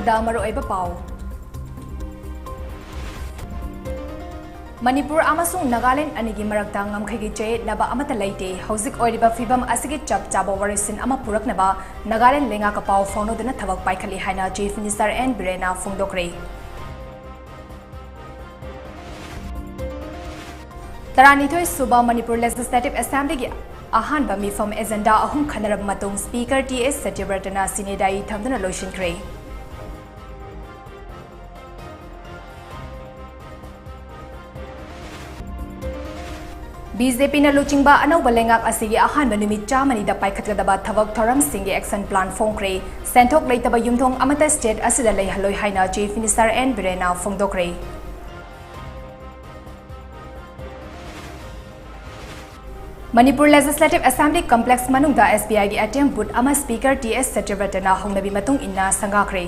Pau. Manipur amasung Nagaland anigi marakta ngamkhagi che naba amata laite hauzik oiriba fibam asigi chap chaba warisin ama puraknaba Nagaland lenga ka pau fono dana thabak paikhali haina Chief Minister N Birena phongdokre. Taranithoi Suba Manipur Legislative Assembly gi ahanba mifam agenda ahum khanarab matung Speaker T.S. Satyavartana sinedai thamdana loishinkre. BJP na luchingba anauba lengak asigi ahanba numit chamani da paikhatgadaba thabak thoram singi action plan phongkre senthok leitaba yumthong amata state asida leihaloi haina Chief Minister N Birena phongdokre. Manipur Legislative Assembly Complex manungda SBI gi attempt but ama Speaker T.S. Satyavartana hongnabi matung inna sangakre.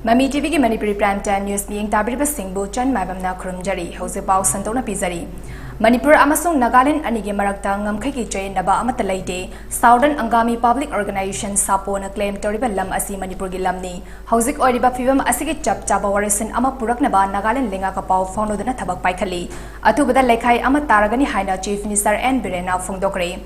Mami TV ki Manipuri Prime Time News being tabiriba singbu chan MAIBAM na khurumjari hause pau santona pizari. Manipur amasung Nagaland anigi marakta ngamkhai ki chain naba amata laite Southern Angami Public Organization Sapo na claim toriba lam asi Manipur gi lamni hauzik oiriba fibam asigi chap chaba warisin ama puraknaba Nagaland lenga ka pau fono dana thabak paikhali atubada lekhai ama taragani haina Chief Minister N Birena phongdokre.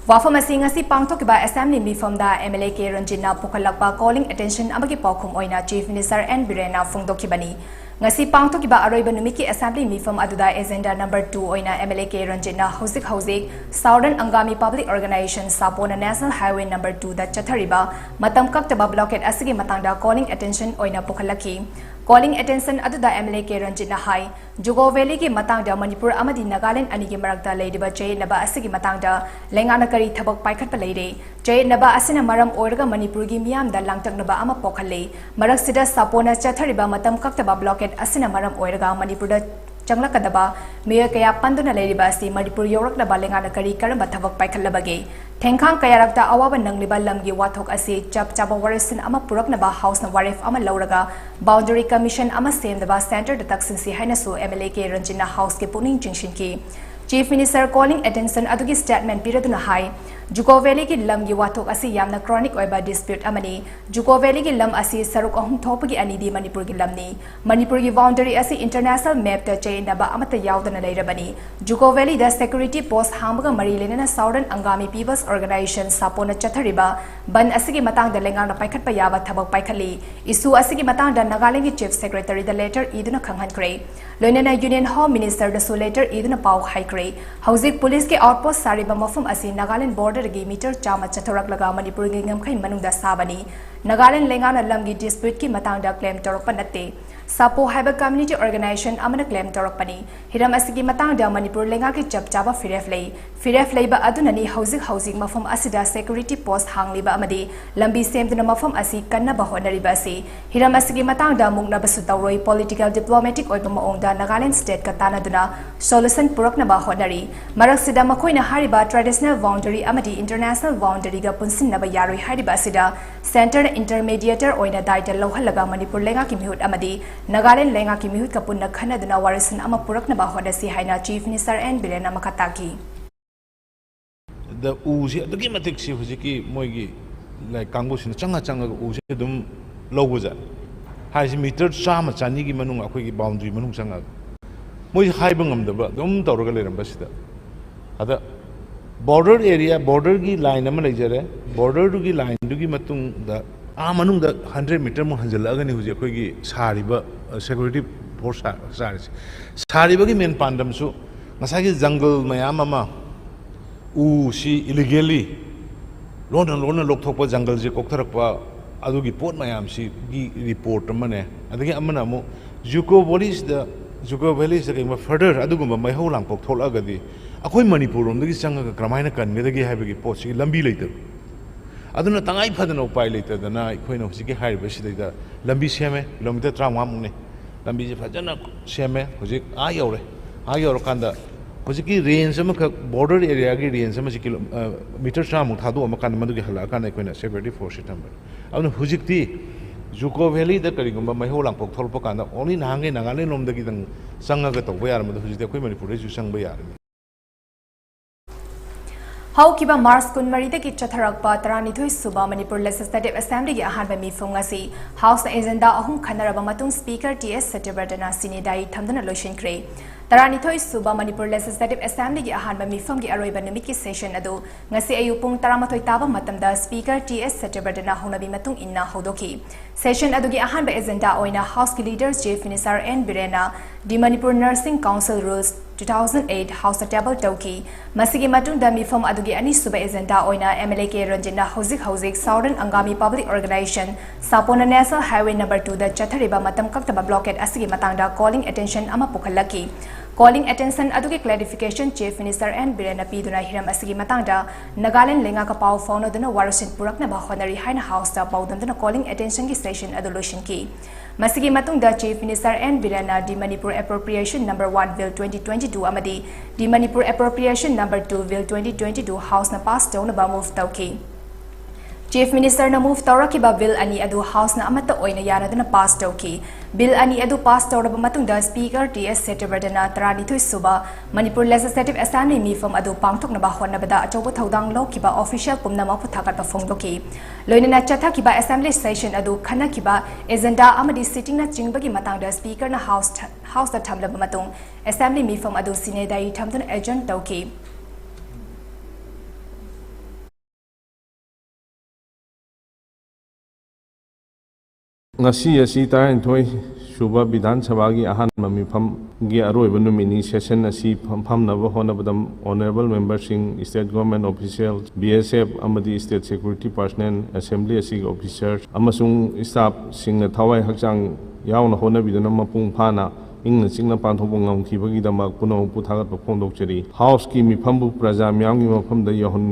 Wafam asing asi pangtok ba assembly mifam da MLA ke Ranjina Pukalakpa calling attention amagi paukhum oina Chief Minister N Birena phongdokhibani ngasi pangtok ba aroiba numiki assembly mifam aduda agenda number 2 oina MLA ke Ranjina hauzik Southern Angami Public Organization Sapona National Highway number 2 da chathariba matam kaktaba blockade asigi matangda calling attention oina pukhalaki. Calling attention aduda MLA ke Ranjina Hai Jugo Valley ki matangda Manipur amadi Nagaland anigi marakta leidiba che naba asigi matangda lengana kari thabak paikhatpa leire che naba asina maram oirga Manipur gi miyam da langtaknaba ama pokhalle marak sida sapona chathariba matam kaktaba blockade asina maram oirga Manipur da changlakadaba mayor kaya panduna leiriba asi Manipur yoraknaba lengana kari karamba thabak paikhalabage Tengkhang kayarakta awaba nangliba lamgi wathok asi chap chaba warisin ama puraknaba house na warif ama lauraga boundary commission ama semdaba center da taksinsi hainasu MLA ke Ranjina house ke puning jingshin ki Chief Minister calling attention adugi statement piraduna hai Juko Valley ki lam gi wathok asi yamna chronic oiba dispute amani Juko Valley ki lam asi saruk ahum thopagi anidi Manipur gi lamni Manipur gi boundary asi international map ta chain ba amata yawdana leirabani Juko Valley da security post hamga mari lenana Southern Angami People's Organization Sapona chathariba ban asigi matang da lengang na paikhatpa yaba thabak paikhali isu asigi matang da Nagaland gi Chief Secretary da letter iduna khanghan kre loinana Union Home Minister da so letter iduna pau hai kre hauzik police ke outpost sariba mafum asi Nagaland border gi meter chama chathorak laga Manipur gi ngamkhai manungda sabani Nagaland lengana lamgi dispute ki matangda claim torokpa natte Sapo haiba community organization amana claim torokpani hiram asigi matangda Manipur lenga ki chap chaba firef lei ba adunani hauzik mafam asida security post hangliba amadi lambi semduna mafam asi kanna ba honariba asi hiram asigi matangda mungna basu tawroi political diplomatic oiba maongda Nagaland state ka tanaduna solution purakna ba honari marak sida makoina hariba traditional boundary amadi international boundary ga punsin na ba yaroi hariba asida center intermediator oina daita lohalaga Manipur lenga ki mihut amadi Nagaland lenga ki mihut ka punna khanaduna warisin ama purakna ba hodasi haina Chief Minister N Birena makataki the uzi the gimatic si hujiki moigi like kangbusin changa uzi dum lobuja has meter chama chani gi manung akoi gi boundary manung changa moi haibang amdaba dum tawraga leram basida ada border area border gi line ama leijare border du gi line du gi matung da manung da 100 meter mo hanjalaga ni huji akoi gi sariba security force sariba gi main pandam su ngasai gi jungle mayam ama si illegally lona lokthokpa jungle je koktharakpa adugi pot mayam si gi report amane adagi amana mo Juko Valley is the further adugumba mai ho lang pok tholagadi akoi Manipur rom dagi changa kramaina kan medagi haibagi pot si lambi later aduna tangai phadana upai later dana ikhoina husiki haiba sidai lambi seme kilometer 35 mune lambi je phajana seme hujik a yaure kanda ꯍꯧꯖꯤꯛꯀꯤ range ꯑꯃꯈꯛ border ꯑꯦꯔꯤꯌꯥꯒꯤ range ꯑꯃꯁꯤ metre 100ꯃꯨꯛ ꯊꯥꯗꯣꯛꯑꯀꯥꯟꯗ ꯃꯗꯨꯒꯤ ꯍꯜꯂꯛꯑꯀꯥꯟꯗ ꯑꯩꯈꯣꯏꯅ security ꯐꯣꯔꯁꯁꯤ ꯊꯝꯕꯅꯤ ꯑꯗꯨꯅ ꯍꯧꯖꯤꯛꯇꯤ ꯖꯨꯀꯣ valid ꯀꯔꯤꯒꯨꯝꯕ ꯃꯩꯍꯧ ꯂꯥꯡꯄꯣꯛ ꯊꯣꯛꯂꯛꯄ ꯀꯥꯟꯗ ꯑꯣꯟꯂꯤ ꯅꯍꯥꯟꯒꯩ ꯅꯥꯒꯥꯂꯦꯟ ꯂꯣꯝꯗꯒꯤꯗꯪ ꯆꯪꯉꯒ ꯇꯧꯕ ꯌꯥꯔꯝꯕꯗꯣ ꯍꯧꯖꯤꯛꯇꯤ ꯑꯩꯈꯣꯏ ꯃꯅꯤꯄꯨꯔꯗꯁꯨ ꯆꯪꯕ ꯌꯥꯔꯅꯤ ꯍꯧꯈꯤꯕ ꯃꯥꯔꯆ 12ꯗꯒꯤ ꯆꯠꯊꯔꯛꯄ 12 ꯁꯨꯕ ꯃꯅꯤꯄꯨꯔ ꯂꯦꯖꯤꯁꯂꯦꯇꯤꯚ ꯑꯦꯁꯦꯝꯕ꯭ꯂꯤꯒꯤ ꯑꯍꯥꯟꯕ ꯃꯤꯐꯝ ꯉꯁꯤ ꯍꯥꯎꯁꯇ ꯑꯦꯖꯦꯟꯗꯥ 3 ꯈꯟꯅꯔꯕ ꯃꯇꯨꯡ ꯁ꯭ꯄꯤꯀꯔ ꯇꯤ.ꯑꯦꯁ. ꯁꯇ꯭ꯌꯕꯔꯙꯅ ꯁꯤꯅꯦꯗꯥꯏ ꯊꯝꯗꯨꯅ ꯂꯣꯏꯁꯤꯟꯈ꯭ꯔꯦ 12 ꯁꯨꯕ ꯃꯅꯤꯄꯨꯔ ꯂꯦꯖꯤꯁꯂꯦꯇꯤꯚ ꯑꯦꯁꯦꯝꯕ꯭ꯂꯤꯒꯤ ꯑꯍꯥꯟꯕ ꯃꯤꯐꯝꯒꯤ ꯑꯔꯣꯏꯕ ꯅꯨꯃꯤꯠꯀꯤ ꯁꯦꯁꯟ ꯑꯗꯨ ꯉꯁꯤ ꯑꯌꯨꯛ ꯄꯨꯡ 11 ꯇꯥꯕ ꯃꯇꯝꯗ ꯁ꯭ꯄꯤꯀꯔ ꯇꯤ.ꯑꯦꯁ. ꯁꯇ꯭ꯌꯕꯔꯙꯅ ꯍꯧꯅꯕꯤ ꯃꯇꯨꯡ ꯏꯟꯅ ꯍꯧꯗꯣꯛꯈꯤ ꯁꯦꯁꯟ ꯑꯗꯨꯒꯤ ꯑꯍꯥꯟꯕ ꯑꯦꯖꯦꯟꯗꯥ ꯑꯣꯏꯅ ꯍꯥꯎꯁꯀꯤ ꯂꯤꯗꯔ ꯆꯤꯐ ꯃꯤꯅꯤꯁꯇꯔ ꯑꯦꯟ ꯕꯤꯔꯦꯟꯅ ꯗꯤ ꯃꯅꯤꯄꯨꯔ ꯅꯔꯁꯤꯡ ꯀꯥꯎꯟꯁꯤꯜ ꯔꯨꯜꯁ 2008 ꯍꯥꯎꯁꯇ ꯇꯦꯕꯜ ꯇꯧꯈꯤ ꯃꯁꯤꯒꯤ ꯃꯇꯨꯡꯗ ꯃꯤꯐꯝ ꯑꯗꯨꯒꯤ ꯑꯅꯤꯁꯨꯕ ꯑꯦꯖꯦꯟꯗꯥ ꯑꯣꯏꯅ MLA ꯀꯦ ꯔꯟꯖꯤꯠꯅ ꯍꯧꯖꯤꯛ ꯁꯥꯎꯗꯔꯟ ꯑꯪꯒꯥꯃꯤ ꯄꯕ꯭ꯂꯤꯛ ꯑꯣꯔꯒꯅꯥꯏꯖꯦꯁꯟ ꯁꯥꯄꯣꯟꯅ ꯅꯦꯁꯅꯦꯜ ꯍꯥꯏꯋꯦ ꯅꯝꯕꯔ 2ꯗ ꯆꯠꯊꯔꯤꯕ ꯃꯇꯝ ꯀꯛꯇꯕ ꯕ꯭ꯂꯣꯀꯦꯠ ꯑꯁꯤꯒꯤ ꯃꯇꯥꯡꯗ ꯀꯣꯂꯤꯡ ꯑꯦꯇꯦꯟꯁꯟ ꯑꯃ ꯄꯨꯈꯠꯂꯛꯈꯤ ꯀꯣꯂꯤꯡ ꯑꯦꯇꯦꯟꯁꯟ ꯑꯗꯨꯒꯤ ꯀ꯭ꯂꯦरिꯐꯤꯀꯦꯁꯟ ꯆꯤꯐ ꯃꯤꯅꯤꯁꯇꯔ ꯑꯦꯟ ꯕꯤꯔꯦꯟꯅ ꯄꯤꯗꯨꯅ ꯍꯤꯔꯝ ꯑꯁꯤꯒꯤ ꯃꯇꯥꯡꯗ ꯅꯥꯒꯥꯂꯦꯟ ꯂꯩꯉꯥꯛꯀ ꯄꯥꯎ ꯐꯥꯎꯅꯗꯨꯅ ꯋꯥꯔꯣꯜꯁꯤꯟ ꯄꯨꯔꯛꯅꯕ ꯍꯣꯠꯅꯔꯤ ꯍꯥꯏꯅ ꯍꯥꯎꯁꯇ ꯄꯥꯎꯗꯝꯗꯨꯅ ꯀꯣꯂꯤꯡ ꯑꯦꯇꯦꯟꯁꯟꯒꯤ ꯁꯦꯁꯟ ꯑꯗꯨ ꯂꯣꯏꯁꯤꯟꯈꯤ ꯃꯁꯤꯒꯤ ꯃꯇꯨꯡꯗ ꯆꯤꯐ ꯃꯤꯅꯤꯁꯇꯔ ꯑꯦꯟ ꯕꯤꯔꯦꯟꯅ ꯗꯤ ꯃꯅꯤꯄꯨꯔ ꯑꯦꯄ꯭ꯔꯣꯄ꯭ꯔꯤꯌꯦꯁꯟ ꯅꯝꯕꯔ 1 ꯕꯤꯜ 2022 ꯑꯃꯗꯤ ꯗꯤ ꯃꯅꯤꯄꯨꯔ ꯑꯦꯄ꯭ꯔꯣꯄ꯭ꯔꯤꯌꯦꯁꯟ ꯅꯝꯕर 2 बिल 2022 हाउस पास तौनबा मूव तौखी चीफ मिनिस्टर न मूव तौरखिबा बिल अनि अदु हाउस न अमत ओइना यानदुना पास तौखी बिल अनि अदु पास तौरबा मतुंगदा स्पीकर टी.एस. सत्यवर्धना 12 सुबा मणिपुर लेजिस्लेटिव असेंबली मीफम अदु पांगथोकनबा होनबदा अचौबा थौदांग लौखिबा ऑफिशियल पुमनमक थागतबा फोंदोखी लोइनना चथाखिबा असेंबली सेशन अदु खनखिबा एजेंडा अमदि सिटिंग न चिंगबगी मतंगदा स्पीकर न हाउस द थमलबा मतुंग असेंबली मीफम अदु सिनेदाई थमदुन agent तौखी ngasi asi taran thoi suba bidhan sabha gi ahan mamifam gi aroiba numini session asi pham na honabadam honorable members sing state government officials BSF amadi state security personnel assembly asi officers amasung staff sing na thawai hakchang yauna honabidana mapung phana ingna chingna panthobong ngamkhibagi damak puno puthagat phongdok cheri house ki mifambu praja myang gi mafam da yahon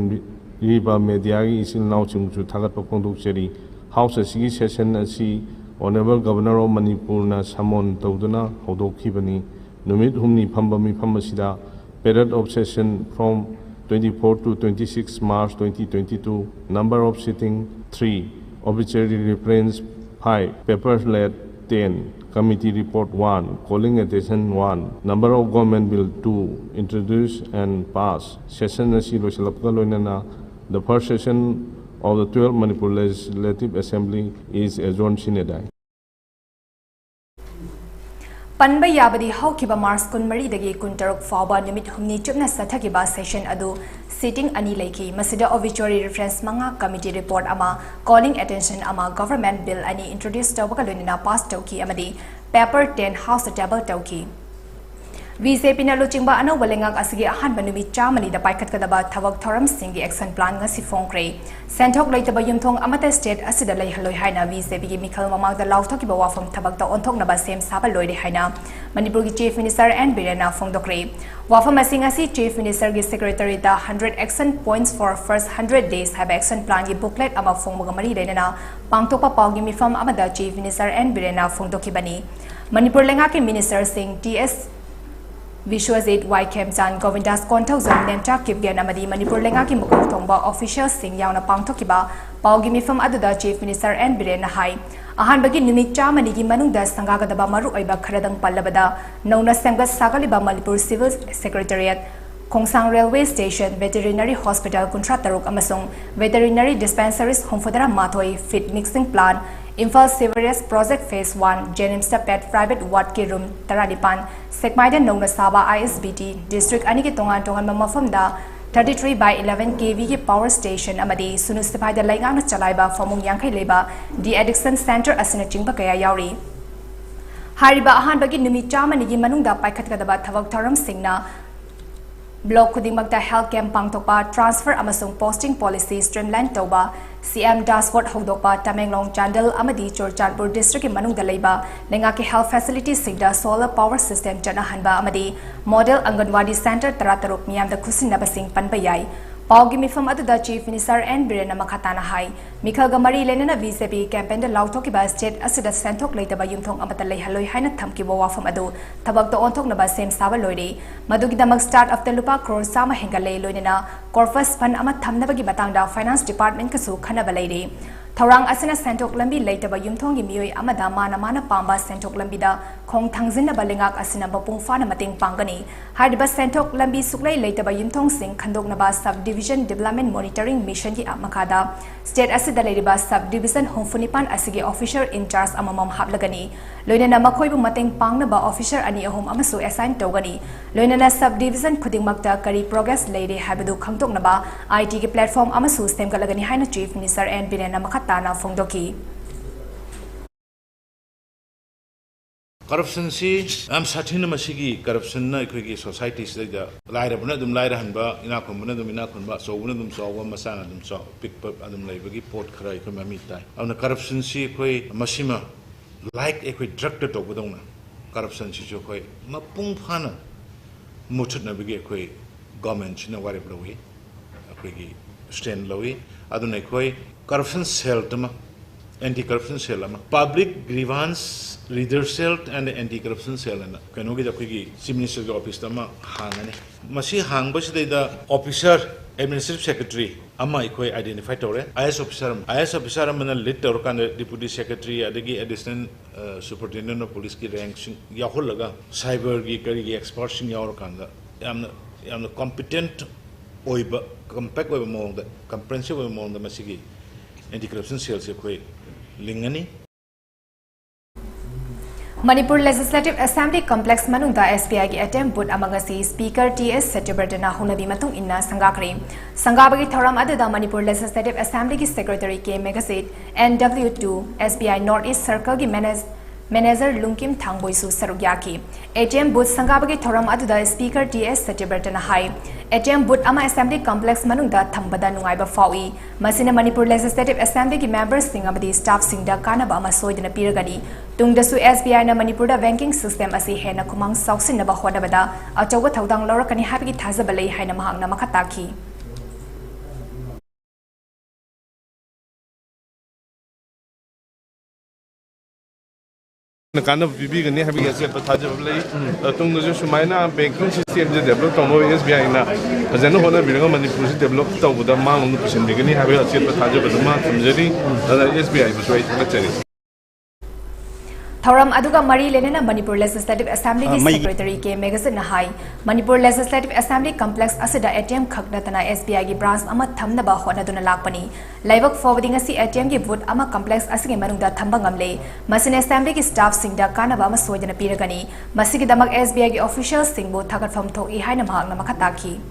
riba media gi isil naw chungchu thagat phongdok cheri house asi session asi Honorable Governor of Manipur na samon tauduna hodokibani numit humni phamba mifam asida period of session from 24 to 26 March 2022 number of sitting 3 obituary reference 5 papers led 10 committee report 1 calling attention 1 number of government bill 2 introduced and passed session asi losalapka loinana the first session of the 12th Manipur Legislative Assembly is adjourned sine dai. Panba yabadi haukiba Mars kunmari dagi kuntarok fawba numit humni chupna sathakiba session adu sitting ani leiki masida obituary reference manga committee report ama calling attention ama government bill ani introduced tawaka loinina pass tawki amadi paper 10 house table tawki BJP na luchingba anawba lengak asigi ahanba numit chamani da paikhatkadaba thawak thoram singi action plan ngasi phongkre senthok leitaba yumthong amata state asida leihaloi haina BJP gi mikhal mamagda lauthokiba wafam thabakta onthoknaba sem saba loire haina Manipur gi chief minister and Birena phongdokre wafam asing asi chief minister gi secretary da 100 action points for first 100 days have action plan gi booklet ama phongmaga mari leinana pangtokpa pawgi mifam amada chief minister and Birena phongdokibani Manipur lengak ki minister sing TS Visualizate YKM Jan Govindas Kontau Zon Nemcha Kipgen Amadi Manipur Lengaki Mukong Tongba officials sing yauna pangthokiba pawgi mifam aduda chief minister and Biren hai ahan bagi numit chamani gi manungda sangagadaba maru oiba kharadang pallabada nauna sangbat sagaliba Manipur civil secretariat Kongsang railway station veterinary hospital kuntra taruk amasung veterinary dispensaries homfodara mathoi fit mixing plant Imphal Severest Project Phase 1 Jenimsta Pet Private Ward ki room Taradipan Sekmaida Nongna Saba ISBT District Aniki Tongan Tongan Mamafamda 33 by 11 kV ki power station amadi Sunustipaida Laingang Chalaiba Famung Yankai Leba The Addiction Center Asina Chingba Kaya Yauri Hariba Ahan Bagi Numi Chamani gi Manungda Paikatkadaba Thavak Taram Singna Block Kudingmakta Health Camp Pangtokpa Transfer Amasung Posting Policy Streamline Toba CM Dashboard Hodokpa Tamenglong Chandal Amadi Chorchanpur District in Manungda Leba Lengaki Health Facilities Sigda Solar Power System Janahanba Amadi Model Anganwadi Center Tarataruk Miyam the Kusin Nabasing Panbayai Paugi mifam aduda Chief Minister N. Biren Makhatana Hai, Mikhail Gamari Lenana BJP campaign the Lautoki by state Asida Santok later by Yumthong Amatale Haloi Hina Tamki Wawa from Adu, Tabak the Ontok Naba same Savalodi, Madugi Damak start of the Lupa Crore Sama Hengale Lunina, Corpus Pan Amatam Nabagi Batanga Finance Department Kasu Kanabaladi. Thorang asina sentok lambi later by Yumthong Mioi Amada Mana Pamba sentok lambida, Kong Tangzina Balingak asina Bapung Fana Mating Pangani, Hadiba sentok lambi suklay later by Yumthong Sing Kandok Naba Subdivision Development Monitoring Mission Ki Makada, State Asida Ladiba Subdivision Home Funipan Asigi Officer in charge Amamam Hablagani, Loinana Makoibu Mating Pangnaba Officer Ani Home Amasu assign Togani, Loinana Subdivision Kuding Makta Kari Progress Lady Habadu Kangtok Naba, IT platform Amasu Stem Galagani Hina Chief Minister and Binana Makatana Fongdoki. Corruption si am sathina masigi corruption na ikoi society se da laira buna dum laira hanba ina khumna dum ina khunba so buna dum so wa masana dum so pick up adum laibagi pot khara ikoi mami tai awna corruption si ikoi masima like ikoi drug to bodong na corruption si jo koi mapung phana muthut na bagi ikoi government na wari blowi ikoi gi stand lowi aduna ikoi corruption cell tama anti corruption cell ama public grievance leader cell and anti-corruption cell and kanogi da koi chief minister's office tama hangani masi hangba sidai da officer administrative secretary ama ikoi identify tore IS officer amana lead tor kan deputy secretary adagi additional superintendent of police ki rank yaholaga cyber gi kari gi expert sing yaur kan da yamna competent oiba compact oiba mong da comprehensive oiba mong da masigi anti-corruption cell se koi lingani Manipur Legislative Assembly Complex Manungda SPI ki attempt put amagasi Speaker TS Satyabardana Hunabi matung inna sangakri. Sangabagi thoram adada Manipur Legislative Assembly ki Secretary K Megasit NW2 SPI Northeast Circle ki Manager Lungkim Thangboisu Sarugyaki. ATM booth Sangabagi thoram adada Speaker TS Satyabardana Hai. ATM booth ama Assembly Complex Manungda thambada nungaiba fawi. Masina Manipur Legislative Assembly ki members sing amadi staff singda kanaba ama soidana piragani. Tungdasu SBI na Manipur da banking system asi hena kumang sauksin na bahwada bada achawa thaudang laurakani habigi thazabalai haina mahang na makataki. Kind of big and having a set of Tajabalay, Tunga Shumaina, banking system developed on SBI na, as an honor being a Manipur developed with the Mang and beginning having a set of Tajabama from Jerry, SBI was right to the Thoram Aduga Mari Lenina Manipur Legislative Assembly Secretary K Megasit Nahai, Manipur Legislative Assembly Complex Asida ATM Kakdatana SBI gi branch ama thamna ba hona duna lakpani. Laibak forwarding asi ATM gi vote ama complex asigi manungda thamba ngamle. Masin Assembly gi staff singda kanaba ama soidana piragani. Masigi damak SBI gi officials singbo thagat pham thok I haina mahak na makataki.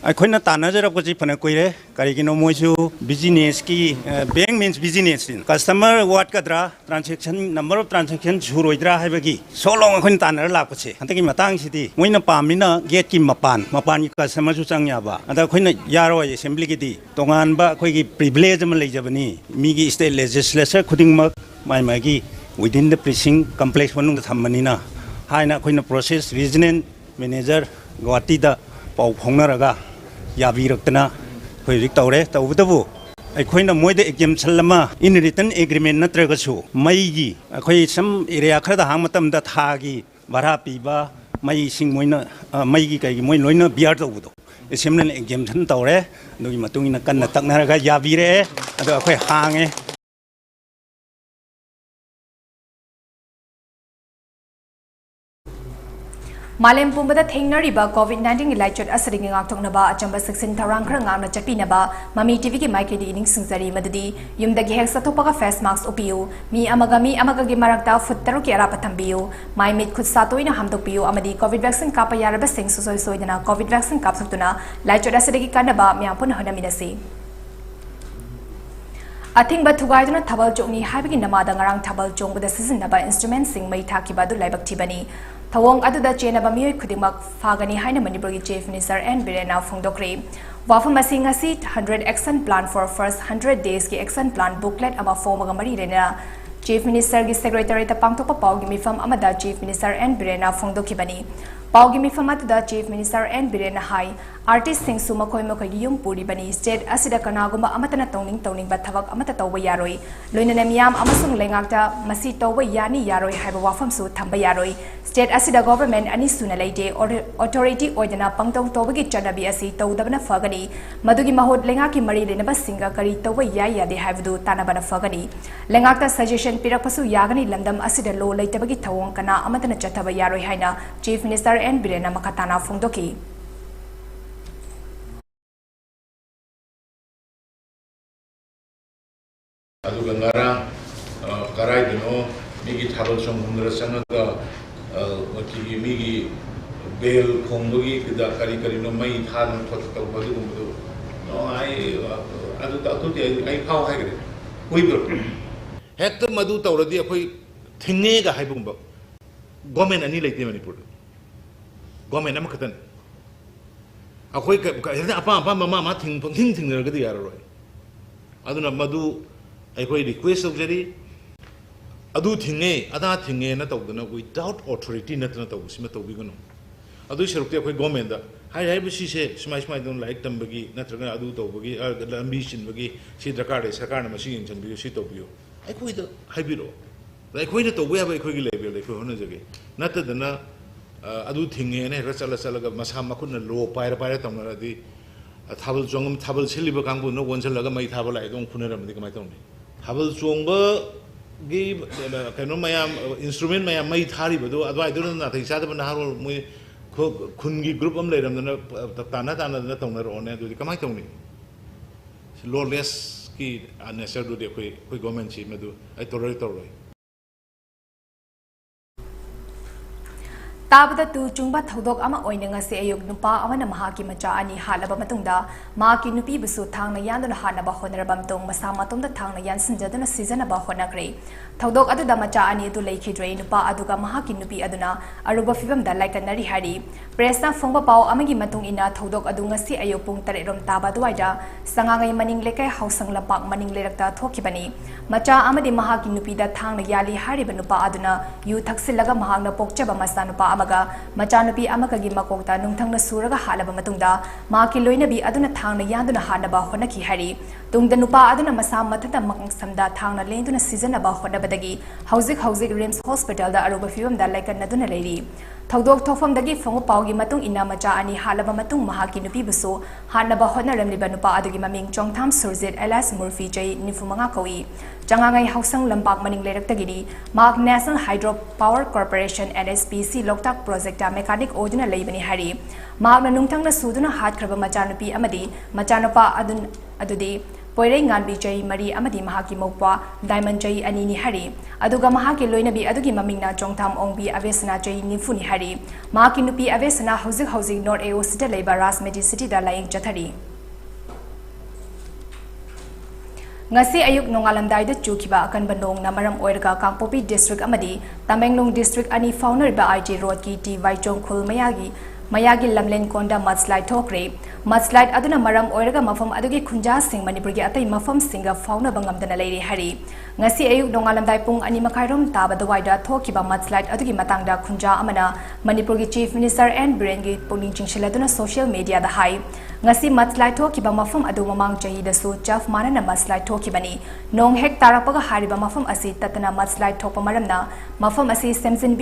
I couldn't another of the Panaquire, Karikino Moju, business key, bank means business. Customer what kadra, transaction, number of transactions, Huroidra Havagi. So long I couldn't another lapace. I'm taking Matang City. When a Pamina get him Mapan customer Susangaba, and I couldn't Yaro assembly giddy. Tonganba, Quigi privilege Malayjavani, Migi state legislature couldn't mark my Maggie within the precinct complex one of the Hamanina. Haina Quina process, reasoning manager, Guatida, Pau Hongaraga. Yaviratana, Quirictore, Taudabu. I coin a moide exam salama in written agreement natragasu. Maigi, I quay some area crada hamatam that hagi, Barapiba, Mai sing moina, Maigi, Moina Biardo. A similar exam tore, no matung in a canatanaga Yavire, and a quay hange. Malem Pumbada Thingnariba COVID-19 elected asring October Chamba 16 Tarang Kranga Chapinaba, Mami TV ki Mike Dining Singzari Madadi, Yumdagi Hexatopaga face mask opio, Mi Amagami Amagagi Marakta Futtaruki Arapatambio, My Mid could Sato in a Hamdopio, Amadi COVID vaccine Kappa Yaraba Sing Soidana, COVID vaccine Kapsutuna, Lectured Asrigi Kanaba, Miampun Hanaminasi. I think but to guide on a tabal joni having in the Madangarang tabal jong with the season about instruments sing May Takibadu Libak Tibani. Tawong Aduda Chena Bami Kudimak Fagani Haina Manipuri Chief Minister and Birena Fongdokri. Wafamasing a 100 action plan for first 100 days ki action plan booklet ama form magamari rena Chief Minister gi Secretary ta pangthokpa pawgi mifam amada Chief Minister N Birena phongdokhibani Paugi mifam atuda Chief Minister N Birena hai artist sing su makhoi makhoi gi yum puri bani state asida kanaguma amatana tawning ba thabak amata tawba yaroi loinana miyam amasung lengakta masi tawba yani yaroi haiba wafam su thamba yaroi state asida government ani suna leite authority oidana pangtong tawbagi chanabi asi tawdabana fagani madugi mahod lengaki mari lenaba singa kari tawba yai yade haibdu tanabana fagani lengakta suggestion pirakpasu yagani lamdam asida lo leitabagi thawong kana amatana chathaba yaroi haina Chief Minister N Birena makatana phongdoki aduga ngarang karai dino migi thabal song humdra sanga ki migi bel khongbogi kida kari no mai than thot taw badu gumdu no ai adu ta to ai phau hai gre koi bro hekta madu tawradi akhoi thinge ga hai bumba government ani leite manipur government am khatan akhoi apa mama thing ga di yaroi aduna madu I request of Jerry Adu Tinge, Ada Tinge, not of the without authority, not of Simato Vigano. Adu Sharpia Gomenda. I have she say, Smash my don't like Tambagi, not Adu Tobugi, the ambition Bagi, she the car is Sakana machines and be a sheet of you. I quit the Hybiro. Like wait to where I quick label, like honors again. Not that the Adu Tinge and Rasala Salaga Masamakuna low pyratamadi. A table jong table silver kangu no one shall my table I don't put it my tongue. Table jongba gave Kanomaya instrument my made Harry, but I don't know nothing. Shadab and Harold Kungi group of later than the Tanata and the Toner on it to the Kamatoni. Lawless key unnecessary to the quick government chief. I told it. Tabada tu chungba thodok ama oinanga se ayog nupa amana mahaki macha ani halaba matungda mahaki nupi busu thangna yanduna hanaba honarabam tong masa matomda thangna yan sinjaduna season aba honakre thodok aduda macha ani tu leikhidre nupa aduga mahaki nupi aduna aruba fibam da laikanari hari press na phongba paw amagi matung ina thodok adunga se ayog pung tare rom taba duaida sangangai maning lekai hausang lapak maning lerakta thokibani macha amadi mahaki nupi da thangna yali hari banupa aduna yu thaksilaga mahangna pokchaba masa nupa Machanupi Amakagi Makota Nungtang Suraga Halaba Matunda, Maki Loinabi Aduna Tang Yanduna Hanaba Honaki Hari, Tung the Nupa Aduna Masa Matata Makang Samda Tang Lane season about Honabadagi, Housing Rims Hospital, the Aruba Film that like a Naduna lady. Togdog Tofam the gift from Paugi Matung Ina Macha Ani Halaba Matung Mahaki Nupibuso, Hanaba Honaram Libanupa Adagi Maming Chong Tam Surzit Elas Murphy J Nifumangakoi, Jangangai Hausang Lampak Maning Lerak Mark National Hydro Power Corporation NSPC Loktak Project Mechanic Odina Labani Hari, Mark Nungtang Suduna Hat Kraba Machanupi Amadi, Machanapa Adudi. Poirei nganbi jai mari amadi mahaki mokwa diamond jai anini hari aduga mahaki loinabi adugi mamingna jongtham ongbi avesana jai nifuni hari mahaki nupi avesana housing north AO city leiba rasmedi city da laing chathari ngasi ayuk nongalamdai da chukiba akanba nong na maram oirga kangpopi district amadi tamenglong district ani founder ba IG road ki ti waijong khul mayagi lamlen konda mudslide thokre mudslide aduna maram oiraga mafam adugi khunja sing manipur gi atai mafam singa fauna bangam dana leiri hari ngasi ayuk dongalamdai pung ani makairom taba dawaida thokiba mudslide adugi matangda khunja amana manipur gi chief minister N Birena gi pungning chingsiladuna social media da hai ngasi mudslide thokiba mafam adu mamang chahi da su chaf manana mudslide thokibani nong hek tarapaga hariba mafam asi tatana mudslide thokpa maramna mafam asi semzin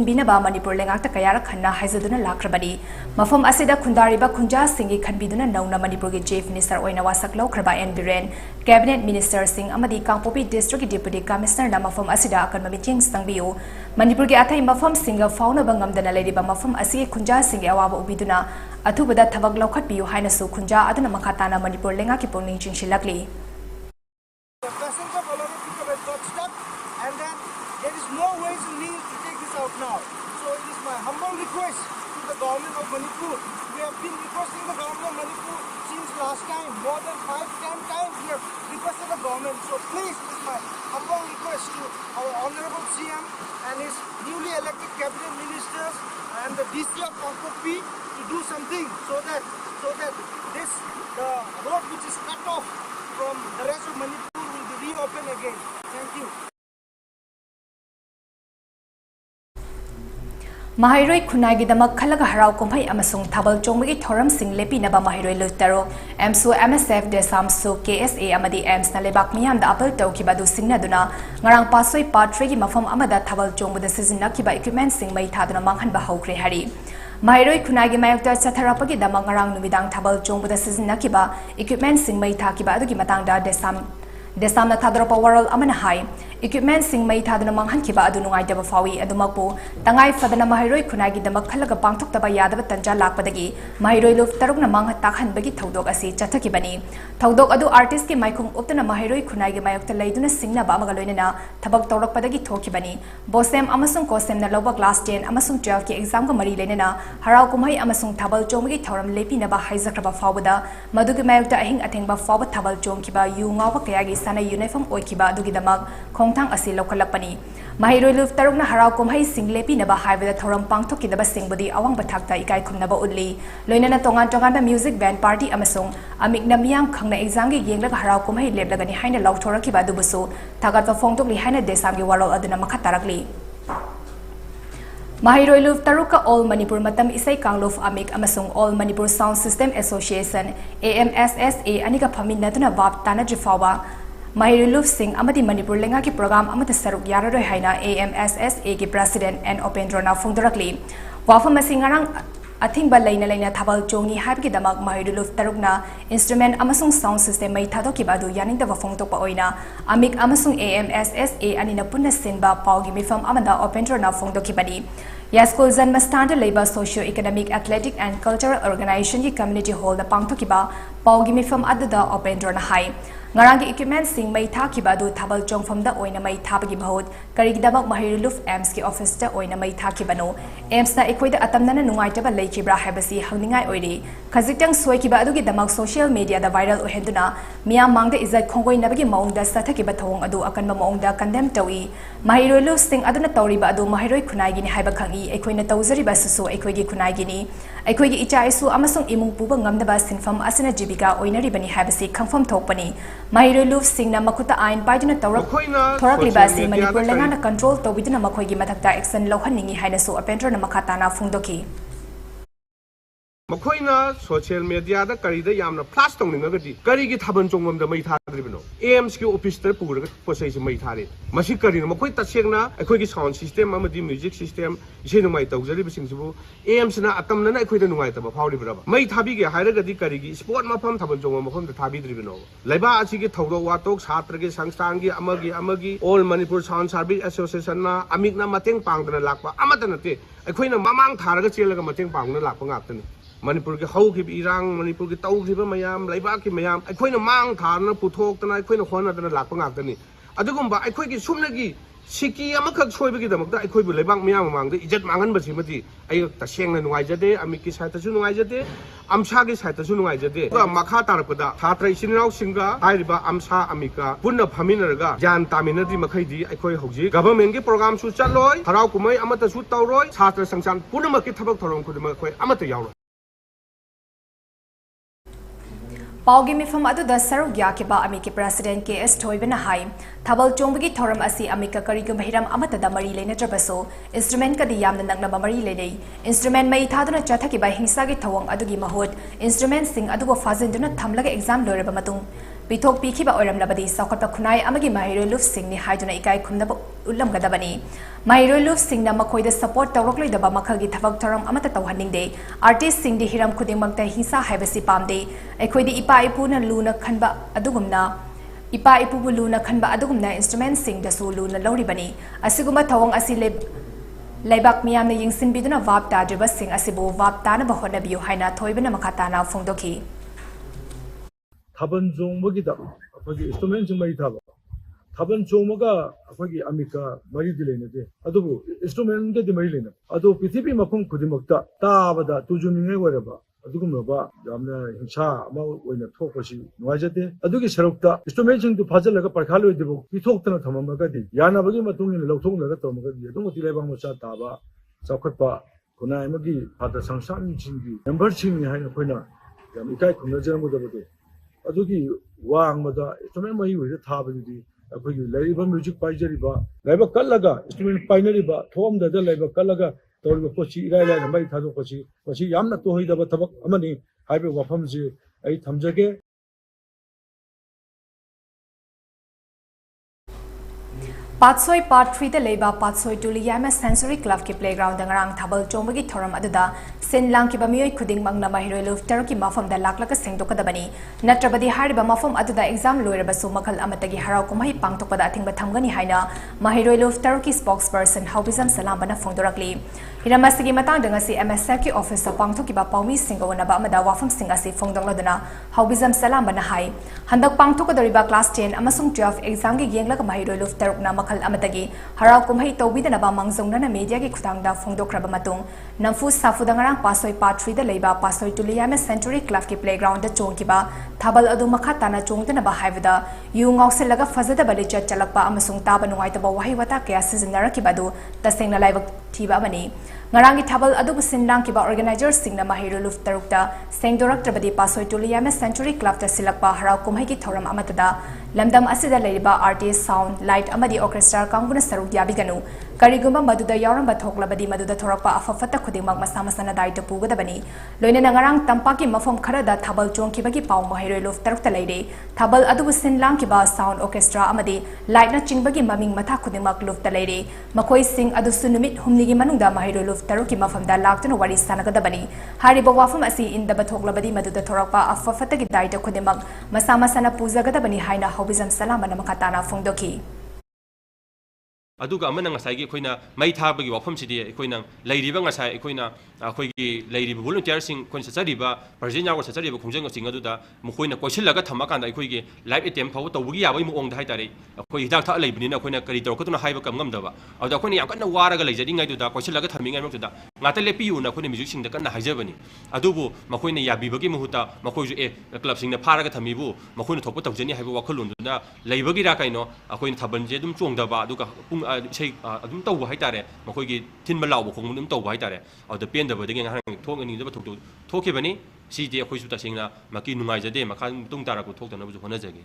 bina ba manipur lengakta kayara khanna haizaduna lakrabani mafam asida khundariba khunja singi khanbiduna nauna manipur gi chief minister oina wasak laukraba N Birena cabinet minister sing amadi kangpopi district deputy commissioner na mafam asida akan meeting sangbiu manipur gi athai mafam singa fauna bangam dana leriba mafam asi khunja singi awaba ubiduna athubada thabak laukhat piu haina su khunja aduna makhatana manipur lenga ki pungning chingsilakli and then there is no ways and means to take this out now. So it is my humble request to the government of Manipur. We have been requesting the government of Manipur since last time, more than 5-10 times we have requested the government. So please, it is my humble request to our Honorable CM and his newly elected cabinet ministers and the DC of Manipur to do something so that the road which is cut off from the rest of Manipur will be being open again. Thank you. Mahiroi khunai damak khalaga harau kumhai amasung thabal chongmagi thoram sing lepi naba mahiroi lutaro MSU MSF de samsu KSA amadi AMS na lebak miyam da apel tawki badu singna duna ngarang pasoi patre gi mafam amada thabal chongbuda season kiba equipment sing mai thaduna manghan ba hawkre hari Mahiroi khunai gi mayokta chatharapagi damak ngarang numidang thabal chongbuda season kiba equipment sing mai thakiba adu gi matang da desam na thadropa world amana hai equipment sing mai thaduna manghan kiba adu nungai daba fawi adumakpu tangai fadana mahiroi khunai gi damak khalaga pangthok taba yadaba tanja lakpadagi mahiroi luf tarukna mangha takhan bagi thodok asi chathakibani thodok adu artist ki maikhung uptana mahiroi khunai gi mayokta leiduna singna ba amaga loinana thabak tawrakpadagi thokibani bosem amasung kosem na loba class 10 amasung 12 ki exam ga mari leinana harau kumhai amasung thabal chomgi thoram lepi na ba haizakraba fawbada madugi mayokta ahing athengba fawba thabal chomkiba yungawa kayagi sana uniform oikiba adugi damak khongthang asi lokalapani mahiroi luf tarukna harau kumhai singlepi naba haibada thoram pangthoki daba singbudi awang bathakta ikai khumnaba ulli loinana tongan tongan ba music band party amasung amik namiyam khangna exam gi yenglaga harau kumhai leblagani haina lauthoraki ba dubusu thagatwa phongtokli haina desam gi warol aduna makha tarakli Mahiroi luf taruka All Manipur matam isai kangluf amik amasung All Manipur Sound System Association AMSSA anika phaminna tuna bab tana jifawa Mahiroi luf sing amadi Manipur lenga ki program amata saruk yararoi haina AMSSA ki president and Opendrona phungdorakli wafam asingarang athingba laina thabal chongi habki damak Mahiroi luf tarukna instrument amasung sound system mai thadoki badu yaning da phongtokpa oina amik amasung AMSSA anina punna sinba paugi mifam amada Opendrona phongdoki bani Yaskol Zanma Standard Labor Socio-Economic Athletic and Cultural Organization ki community hall da pangthokiba paugi mifam adada Opendrona hai Ngarangi equipment sing mai thakiba du thabal chongfam da oina mai thabagi bahut karigidabak Mahiroi luf AMS ki office da oina mai thakibano AMS na ekoida atamnana nungaitaba leikibra habasi hangningai oiri khazitang soikiba adugi damak social media da viral ohenduna miyam mangda izat khongoi nabagi maungda sathakiba thong adu akanba maungda condemn tawi Mahiroi luf sing aduna tawriba adu Mahiroi khunai gini haiba khangi ekoina tawzariba susu ekoigi khunai gini ekoigi icha isu amasung imung puba ngamdaba sinfam asina jibika oinari bani habasi khangfam thokpani Mahiroi luf singna makuta ain paiduna tawrak thorakliba si Manipur lengana control tawbiduna makhoigi mathakta action lohhanningi haina su Opendrona makhatana phungdoki Makoina social media da karida yamna flash tongninga karigi thaban chongmam da mai thadribno AMS ki office tar pura posai se mai thare masi karina makoi tasengna akhoi ki sound system amadi music system ise numai tawjari bisingsibu AMS na atamna na akhoi da numai ta phawri braba mai thabi ge hairaga di karigi sport mafam thaban chongmam mafam da thabi dribno laiba asi ki thawro watok chhatra ge sangsthang gi amagi All Manipur Sound Service Association na amik na mateng pangdana lakpa amata nate akhoi na mamang tharaga chelaga mateng pangna lakpa ngaptani Manipur ki hau ki irang Manipur ki tau ki mayam laiba ki mayam akhoi mang tharna puthok tana akhoi na khona tana lakpa ngakani adugumba akhoi ki sumna gi siki amakhak soiba gi damakta akhoi bu laibang mayam mang da ijat mangan ba simati ay tasengna nungai jade amiki saita su nungai jade amsa gi saita su nungai jade ga makha tarpada thatra isinau singa hairiba amsa amika punna phaminarga jan taminadi makhai di akhoi hauji government gi program su chatloi harau kumai amata su tauroi chhatra sangsan punna makki thabak thorong khudma akhoi amata yauro Paugi mifam adu da saruk yakiba amiki president KS Thoibana hai thabal chongbagi thoram asi amika karigum hiram amata da mari leina trabaso instrument ka di yamna nangna mari lenei instrument mai thaduna chathakiba hingsa gi thawang adugi mahut instrument sing adugo fazinduna thamlaga exam loreba matung pithok pikhiba oiramnabadi sakhotpa khunai amagi Mahiroi luf sing ni haiduna ikai khumnaba ulam gadabani Mahiroi luf sing na makhoida support tawrokloi daba makhagi thabak thoram amata tawhanning de artist sing di hiram khudingmakta hisa haibasi pamde ekhoidi ipa ipuna luna khanba adugumna ipa ipu luna khanba adugumna instrument sing da su luna loribani asiguma thawang asi laibak miyam na yingsin biduna vap ta driba sing asibu vap ta na bahona biu haina thoibana makhatana phongdoki 타번 종목이다. 거기 인스트루먼트 좀 많이 타봐. 타번 종목가 거기 아미카 머리 들리는데 아도 인스트루먼트 머리 들리는. 아도 PTP 마품 그디 먹다. 따바다 두주민에 걸어봐. 아두고 뭐봐. 남나 행차 뭐 원래 톡것이 놓아졌대. 아두기 새롭다. 인스트루먼트도 파절lega 빨칼로 되고 비톡트는 담아먹어디. 야나버기 마통이 럭통내가 또 먹어디. 동고 딜레방 못 잡다봐. 잡컷봐. 그나이 뭐기 바다 상상 진기. 멤버칭이 하는 거나. 이까이 kunna jam mo da bo adugi wang ma da to me mai wi tha ba di ꯑꯩꯈꯣꯏꯒꯤ ꯂꯩꯔꯤꯕ music ꯄꯥꯏꯖꯔꯤꯕ ꯂꯥꯏꯕꯛ ꯀꯜꯂꯒ instrument ꯄꯥꯏꯅꯔꯤꯕ ꯊꯣꯛꯑꯝꯗꯗ ꯂꯥꯏꯕꯛ ꯀꯜꯂꯒ ꯇꯧꯔꯤꯕ ꯄꯣꯠꯁꯤ ꯏꯔꯥꯏ ꯂꯥꯏꯅ ꯃꯩ ꯊꯥꯗꯣꯛꯄꯁꯤ ꯃꯁꯤ ꯌꯥꯝꯅ ꯇꯣꯍꯩꯗꯕ ꯊꯕꯛ ꯑꯃꯅꯤ ꯍꯥꯏꯕ ꯋꯥꯐꯝꯁꯤ ꯑꯩ ꯊꯝꯖꯒꯦ Patsoi Part 3 da leiba Patsoi Tuliyama Sensory Club ki playground da ngarang thabal chongbagi thoram aduda sin lang ki bamioi khuding mangna mahiroi luf tar ki mafam da laklaka sengdok da bani natrabadi hariba mafam aduda exam loiraba su makhal amatagi harau kumai pangtokpada athingba thamgani haina mahiroi luf tar ki spokesperson Haubizam Salam bana phongdorakli Hiramasigi matang da ngasi MSF ki office sa pangthoki ba paumi singawana ba amada wafam singasi phongdongladana Haubizam Salam bana hai handak pangthokadoriba class 10 amasung 12 exam gi yenglaka mahiroi luf tarukna makhal amatagi harau kumhai tawbidana ba mangjongna media ki khutangda phongdokraba matung namfu safu dangarang Pasoi Part 3 da leiba Pasoi Tuliyama Century Club ki playground da chongkiba thabal adu makha tana chongdana ba haibada yu ngausilaga fazada balicha chalakpa amasung taba nungaitaba wahi wata kya sizinaraki badu tasengna laibak thiba bani Ngarangi thabal adu busindang kiba organizers singna mahiru luf tarukta sengdorak trabadi Pasoi Tuliyama Century Club ta silakpa harau kumhai ki thoram amatada lamdam asida leiba artist sound light amadi orchestra kanguna saruk yabiganu karigumba maduda yauramba thoklabadi maduda thorakpa afafata khudingmak masa masana daita pugadabani loina ngarang tampaki mafam kharada thabal chongkibagi paw mahiru luf tarukta leide thabal adu busindang kiba sound orchestra amadi light na chingbagi maming matha khudingmak luf ta leide makoi sing adu sunumit humnigi manungda mahiru luf taruki mafamda laktuna wari sanagadabani hariba wafam asi indaba thoklabadi maduda thorakpa afafata gi daita khudimak masa masana pujagadabani haina Haubizam Salam bana makatana phongdoki aduga amana ngasai gi khoina mai thabagi wafam sidi khoina leiriba ngasai khoina khoigi leiriba volunteer sing khon sachariba parjenya ko sachariba khongjang sing aduda mukhoina koisilaga thamakanda khoigi live attempt phaw tawbugi yabai muong da haitare khoi hidak tha leibnina khoina kari torkatuna haiba kam ngamdaba aduda khoina yam kanna waraga leijadi ngai duda koisilaga thamingai maktuda ngata lepiu na khoina music sing da kanna haijabani adubu makhoina yabibagi muhuta makhoiju club sing na pharaga thamibu makhoina thokpa tawjani haiba wakhalunduna leibagi ra kaino khoina thabanje dum chongdaba aduga sei adum tawba haitare makhoigi thinba lawba khong dum tawba haitare aduda pendaba degi ngarang thongani daba thokto thokebani sidi akhoi su tasingna maki nungai jade makhan tung tara ko thoktana bu honajage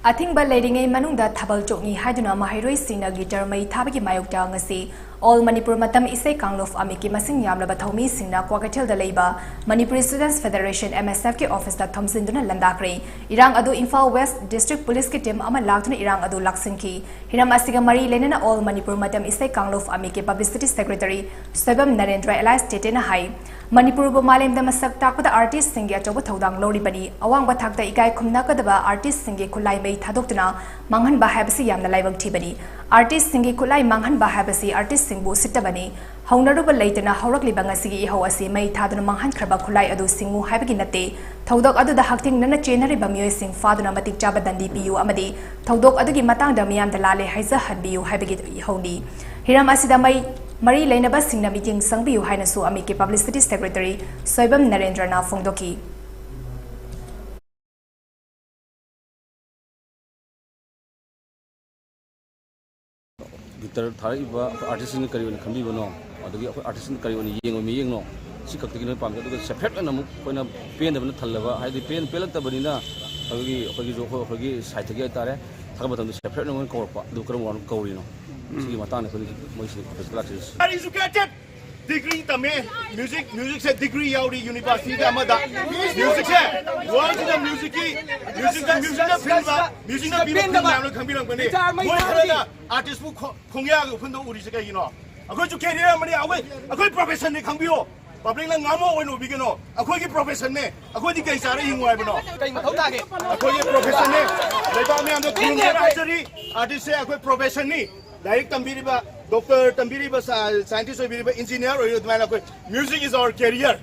Athingba leiringai manungda thabal chokni haiduna mahiroi sina gitar mai thabagi mayokta ngasi All Manipur matam isai kanglof amiki masing yamlaba thomi singna Kwakathel da leiba Manipuri Students Federation MSF ki office da thomsinduna landakre irang adu Imphal West District Police ki team ama laktuna irang adu laksinki hiram asiga mari lenana All Manipur matam isai kanglof amiki publicity secretary Soibam Narendra Eli state na hai Manipur bu malem da masak takpada artist singya chobu thodang lori bani awang bathak da ikai khumna kadaba artist singi khulai mai thadoktuna manghan ba habasi yamna laibak thibani artist singi khulai manghan ba habasi artist singbu sitabani haunaruba leitana haurakli bangasi gi hawasi mai thaduna manghan khraba khulai adu singmu habagi nate thodok adu da hakting nana chenari bamyoi sing faduna matik chaba dandi piu amadi thodok adu gi matang da miyam da lale haiza hadbiu habagi honi hiram asida mai Mari Lainaba Singna meeting Sangbiu Hainasu Amiki Publicity Secretary Soibam Narendra na Phongdoki. Gitar thariba artist ni kari khambi bano adagi artist ni kari yengo mi yengno si kakti ni pam adu separate na mu koina pen da bana thallaba haidi pen pelak ta bani na agi hogi jo hogi site gi tare thagba tam separate no ko pa du kram wan ko no si matane ko mo si classes educated degree tame music se degree yauri university da amada music se world the music da film ba music na film na lo khambi lang bani moi khara artist bu khongya ko phun do uri se kai no akoi ju career mani akoi profession ne khambi yo public la ngamo oino bigeno akoi ki profession ne akoi di kai sare hingwai bano kai ma thau ta ge akoi ki profession ne leiba me am the artist se akoi profession ni direct tambiriba doctor tambiriba scientist tambiriba engineer or yudmana ko music is our career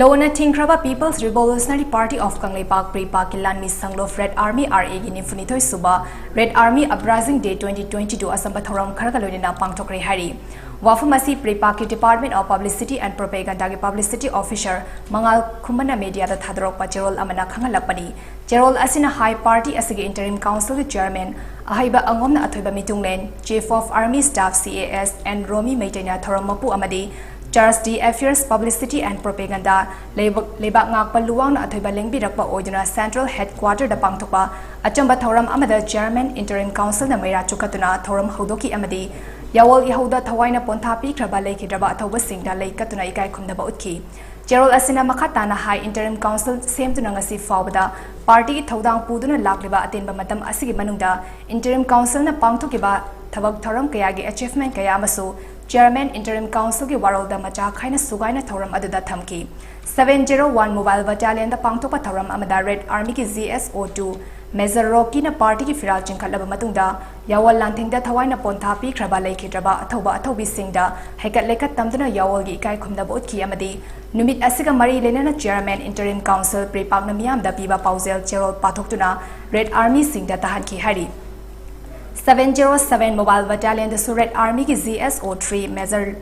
Lona Tingraba People's Revolutionary Party of Kangleipak Pripa Kilan Mi Sanglof Red Army RA gi Nifunithoi Suba Red Army Uprising Day 2022 Asamba Thoram Khargalodina Pangthokre Hari Wafumasi Pripaki Department of Publicity and Propaganda gi Publicity Officer Mangal Khumana Media da Thadrok Pachirol Amana Khangalapani Cherol Asina High Party Asigi Interim Council Chairman Ahaiba Angomna Athoiba Mitunglen Chief of Army Staff CAS and Romi Maitena Thoram Mapu Amadi Charles D. Affairs Publicity and Propaganda Leibak Ngakpa Luwang na Athoiba Lengbirakpa Oiduna Central Headquarter da Pangthokpa Achamba Thoram Amada Chairman Interim Council na Maira Chukatuna Thoram Hodoki Amadi Yawal Yahuda Thawaina Ponthapi Kraba Lekidraba Athoba Singda Lekatuna Ikai Khumdaba Utki Gerald Asina Makatana High Interim Council same to Nangasi Fawada Party Thodang Puduna Lakliba Atinba Matam Asigi Manunda Interim Council na Pangthokiba Thabak Thoram Kayagi Achievement Kayamasu Chairman Interim Council ki Warolda Macha Khaina Sugaina Thoram Aduda Thamki 701 Mobile Battalion da Pangthopa Thoram Amada Red Army ki ZSO2 Major Rocky na party ki Firal Chingkhalaba Matungda Yawal Lanthingda Thawaina Ponthapi Kraba Lekidraba Athoba Athobi Singda Hekat Lekat Tamduna Yawal gi Ikai Khumdaba Utki Amadi Numit Asiga Mari Lenana Chairman Interim Council Prepagna Miyamda Piba Pauzel Gerald Pathoktuna Red Army Singda Tahanki Hari 707 Mobile Battalion the Surat Army ki ZSO3 Major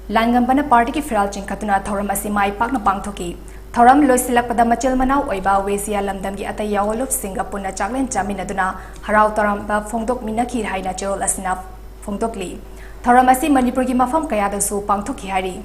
Langampana Party ki Firal Chingkhatuna Thoram Asimai Pakna Pangthoki Thoram Loisilakpada Machel Manau Oiba Wesia Lamdam gi Atay Yawolup Singapore na Chaklen Chaminaduna Harau Thoram ba Phongdok Minaki Haina Gerald Asina Phongdokli Thoram Asi Manipur gi Mafam Kayada Su Pangthoki Hari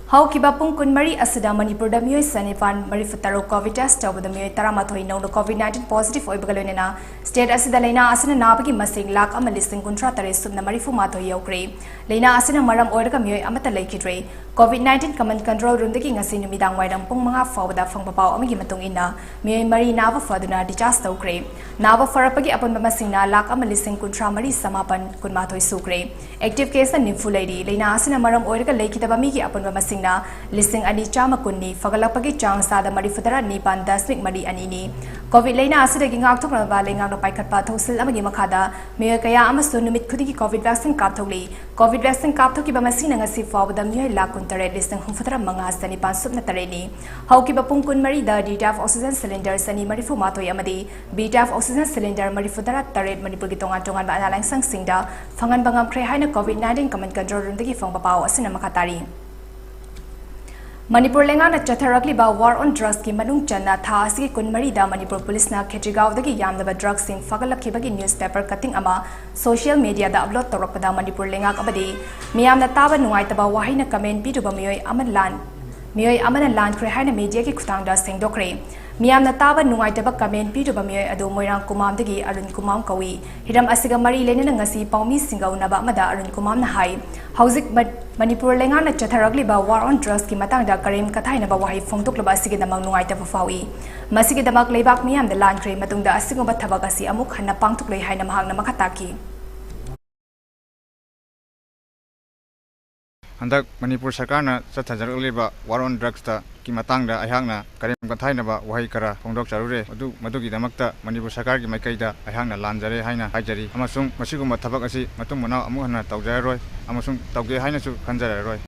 How Kibapung Kunmari Asada Manipur da Mioy Sanifan Marifutaro COVID test over the Mioy Taramatoi no COVID-19 positive Oibagalena State Asida Lena Asana Nabaki Masing Lak Amalising Contratare Subna Marifumato Yokre Lena Asana Maram Orga Mioy Amata Lakidre COVID-19 Command Control Room the King Asin Midang Waidam Pungmanga Fawda Fangpao Amigi Matung Mioy Mari Nava Faduna Disaster Okre Nava Farapagi upon Masina Lak Amalising Contramari Samapan Kunmatoi Sukre Active case and Nifu Lady Lena Asana Maram Orga Lakidabamiki upon Masing Listing Ani Chama Kunni, Fagalapagi Chang Sada Marifutara Nipan Dasmik Mari Anini. COVID Lena Asida Gingak to Valing on the Paikat Pato Silamagi Makada, Miyakaya Amasunumit Kudiki COVID vaccine Kaptoli, COVID vaccine Kaptoki Bamasina Sifa with the Mia Lakuntare listing Humfutara Mangas and Nipan Subnatareni. How Kibapung Kun Mari the DTAF oxygen cylinder Sani Marifumato Yamadi, BTAF oxygen cylinder Marifutara Taret Manipugitonga Tongan Banalang Sang Singda, Fangan Bangam Krehina COVID-19 Command Control Room the Gifong Papao Sinamakatari. Manipur Lengana Chatharakli ba war on drugs ki manung channa tha asigi kunmari da Manipur police na Khetrigaon dagi yamdaba drugs sing fagalakibagi newspaper cutting ama social media da upload torakpada Manipur Lengak abadi miyamna taba nuaitaba wahina comment piduba miyoi amana lan kre haina media ki khutang da sengdokre Miyamna taba nuaitaba comment piduba miyoi adu moirang kumam dagi Arun Kumam kawi hiram asiga mari lenena ngasi paumi singau naba amada Arun Kumam na hai Hauzik Manipur Lengana Chatharagli ba war on drugs ki matang da karim kathaina ba wahi phongtoklaba asigi damang nuaitaba fawi masigi damak leibak miyam da lan kre matungda asigomba thabak asi amuk hanna pangtoklei haina mahangna makataki Handak Manipur Sarkarna Chathajarliba war on drugs ta ki matangda ayhangna karim kathainaba wahi kara phongdok charure madugi damakta Manipur Sarkar ki maikaida ayhangna lanjare haina haijari amasung masiguma thabak asi matung muna amu hanna tawjaroi amasung tawge haina su khanjararoi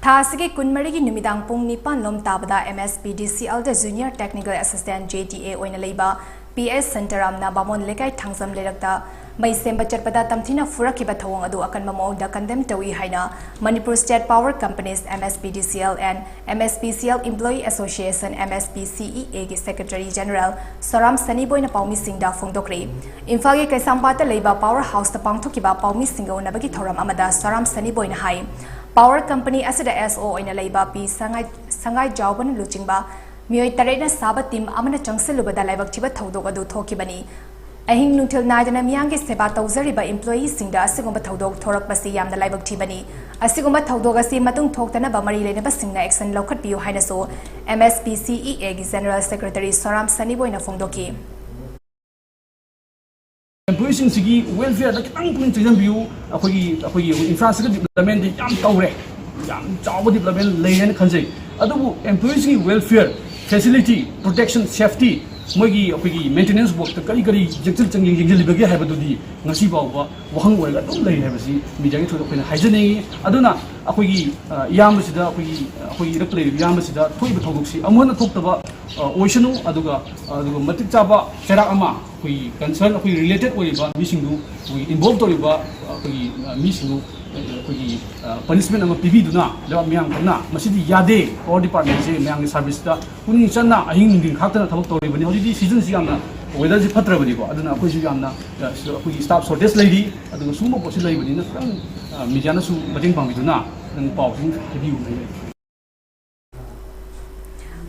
Thasigi Kunmarigi Numidang Pung Nipan Lom Tabada MSPDCL the Junior Technical Assistant JTA Oina Leiba PS Centeram na Bamon Lekai Tangsam Lerakta May Semba Chatpada Tamthina Furakiba Thawang Adu Akan Mamo da Condemn Tawi Haina Manipur State Power Companies MSPDCL and MSPCL Employee Association MSPCEA ki Secretary General Saram Saniboy na Paumi Singh da Phongdokre Infagi Kaisampata Leiba Powerhouse ta Pangthokiba Paumi Singho na bagi thoram amada Saram Saniboy na hai Power Company asida SO oina leiba pi sangai jawban luchingba mioi tarena saba team amana changselubada laibak chiba thodok adu thokibani ahing nuntil naidana miyangi seba tawzariba employee singda asigomba thodok thorak basi yamna laibak thibani asigomba thodok asi matung thoktana ba mari lena ba singna action lokhat piu haina so MSPCEA gi General Secretary Saram Saniboy na phongdoki Employees sigi welfare da kitang pun chijam view akhoi infrastructure development di yam tawre yam chaw development leyen khanjai adubu employees gi welfare facility protection safety mogi akhoi maintenance work ta kari jektil changjing jingjil bagi haibadu di ngasi bawa wahang wala dum lei habasi mijagi thodo khina haijane aduna akhoi yam sida akhoi replay yam sida thoiba thodoksi amona thoktaba oishanu aduga matik chaba cherak ama we concern we related we ba mising we involved we ba we mising ꯑꯩꯈꯣꯏꯒꯤ punishment ꯑꯃ ꯄꯤꯕꯤꯗꯨꯅ ꯂꯩꯕꯥꯛ ꯃꯤꯌꯥꯝꯒꯨꯝꯅ ꯃꯁꯤꯗꯤ ꯌꯥꯗꯦ power ꯗꯤꯄꯥꯔꯠꯃꯦꯟꯁꯦ ꯃꯌꯥꯝꯒꯤ ꯁꯥꯔꯚꯤꯁꯇ ꯄꯨꯛꯅꯤꯡ ꯆꯪꯅ ꯑꯍꯤꯡ ꯅꯨꯡꯊꯤꯜ ꯈꯥꯛꯇꯅ ꯊꯕꯛ ꯇꯧꯔꯤꯕꯅꯤ ꯍꯧꯖꯤꯛꯇꯤ ꯁꯤꯖꯟꯁꯤ ꯌꯥꯝꯅ ꯋꯦꯗꯔꯁꯤ ꯐꯠꯇ꯭ꯔꯕꯅꯤꯀꯣ ꯑꯗꯨꯅ ꯑꯩꯈꯣꯏꯁꯨ ꯌꯥꯝꯅ ꯑꯩꯈꯣꯏꯒꯤ ꯁ꯭ꯇꯥꯐ ꯁꯣꯔꯇꯦꯖ ꯂꯩꯔꯤ ꯑꯗꯨꯒ ꯁꯨꯒꯨꯝꯕ ꯄꯣꯠꯁꯤ ꯂꯩꯕꯅꯤꯅ ꯈꯤꯇꯪ ꯃꯤꯗꯤꯌꯥꯅꯁꯨ ꯃꯇꯦꯡ ꯄꯥꯡꯕꯤꯗꯨꯅ ꯅꯪ ꯄꯥꯎꯁꯤꯡ ꯄꯤꯕꯤꯌꯨ ꯍꯥꯏꯖꯔꯤ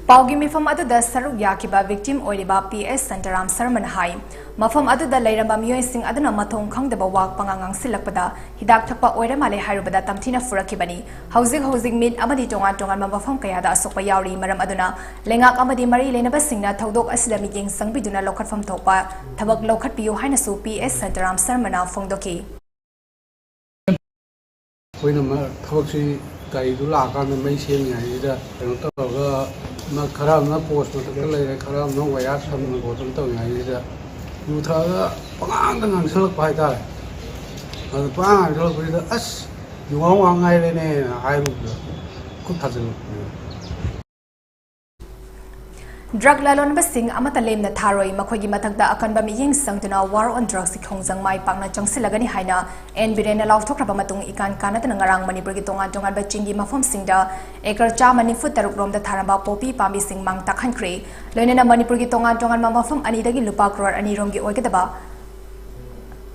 ꯄꯥꯎꯒꯤ ꯃꯤꯐꯝ ꯑꯗꯨꯗ ꯁꯔꯨꯛ ꯌꯥꯈꯤꯕ ꯚꯤꯛꯇꯤꯝ ꯑꯣꯏꯔꯤꯕ PS ꯁꯟꯇꯔꯥꯝ ꯁꯔꯃꯅ ꯍꯥꯏ ꯃꯐꯝ ꯑꯗꯨꯗ ꯂꯩꯔꯝꯕ ꯃꯤꯑꯣꯏꯁꯤꯡ ꯑꯗꯨꯅ ꯃꯊꯣꯡ ꯈꯪꯗꯕ ꯋꯥ ꯄꯉꯥꯡ ꯉꯥꯡꯁꯤꯜꯂꯛꯄꯗ ꯍꯤꯗꯥꯛ ꯊꯛꯄ ꯑꯣꯏꯔ ꯃꯥꯜꯂꯦ ꯍꯥꯏꯔꯨꯕꯗ ꯇꯝꯊꯤꯅ ꯐꯨꯔꯛꯈꯤꯕꯅꯤ ꯍꯧꯖꯤꯛ ꯃꯤꯠ ꯑꯃꯗꯤ ꯇꯣꯉꯥꯟ ꯇꯣꯉꯥꯟꯕ ꯃꯐꯝ ꯀꯌꯥꯗ ꯑꯁꯣꯛꯄ ꯌꯥꯎꯔꯤ ꯃꯔꯝ ꯑꯗꯨꯅ ꯂꯩꯉꯥꯛ ꯑꯃꯗꯤ ꯃꯔꯤ ꯂꯩꯅꯕꯁꯤꯡꯅ ꯊꯧꯗꯣꯛ ꯑꯁꯤꯗ ꯃꯤꯠꯌꯦꯡ ꯆꯪꯕꯤꯗꯨꯅ ꯂꯧꯈꯠꯐꯝ ꯊꯣꯛꯄ ꯊꯕꯛ ꯂꯧꯈꯠꯄꯤꯌꯨ ꯍꯥꯏꯅꯁꯨ PS ꯁꯟꯇꯔꯥꯝ ꯁꯔꯃꯅ ꯐꯣꯡꯗꯣꯛꯈꯤ ꯑꯩꯈꯣꯏꯅ ꯊꯕꯛꯁꯤ ꯒꯥꯔꯤꯗꯨ ꯂꯥꯛꯑꯀꯥꯟꯗ ꯃꯩ ꯁꯦꯝꯃꯤꯉꯩꯁꯤꯗ ꯀꯩꯅꯣ ꯇꯧꯔꯒ ꯈꯔ ꯑꯃꯅ ꯄꯣꯁ ꯃꯊꯛꯇ ꯂꯩꯔꯦ ꯈꯔ ꯑꯃꯅ ꯋꯥꯌꯥꯔ ꯁꯝꯕ ꯈꯣꯠꯇꯅ ꯇꯧꯔꯤꯉꯩꯁꯤꯗ ꯌꯨ ꯊꯛꯑꯒ ꯄꯉꯥꯡꯗ ꯉꯥꯡꯁꯜꯂꯛꯄ ꯍꯥꯏꯇꯥꯔꯦ ꯑꯗꯨ ꯄꯉꯥꯡ ꯉꯥꯡꯁꯜꯂꯛꯄꯁꯤꯗ ꯑꯁ ꯌꯨꯉꯥꯡ ꯋꯥꯡ ꯉꯥꯏꯔꯦꯅꯦꯅ ꯍꯥꯏꯔꯨꯕꯗ ꯈꯨꯠ ꯊꯥꯖꯤꯜꯂꯛꯄꯅꯦ ड्रग लालोनबसिंग अमता लेमना थारोई मखोगी मथक्ता अकनबा मियेंग संगतुना वार ऑन ड्रग्स की खोंजंग माई पाकना चंगसिलगनी हाइना एन बिरेना लाउथोख्रबा मतुंग इकान कानतन ngarang manipur gi tongan tongan ba chingi mafom singda ekar cha mani fut taruk rom da tharamba popi pambi sing mang takhankhre loinena manipur gi tongan tongan ma mafom ani dagi lupa crore ani rom gi oigedaba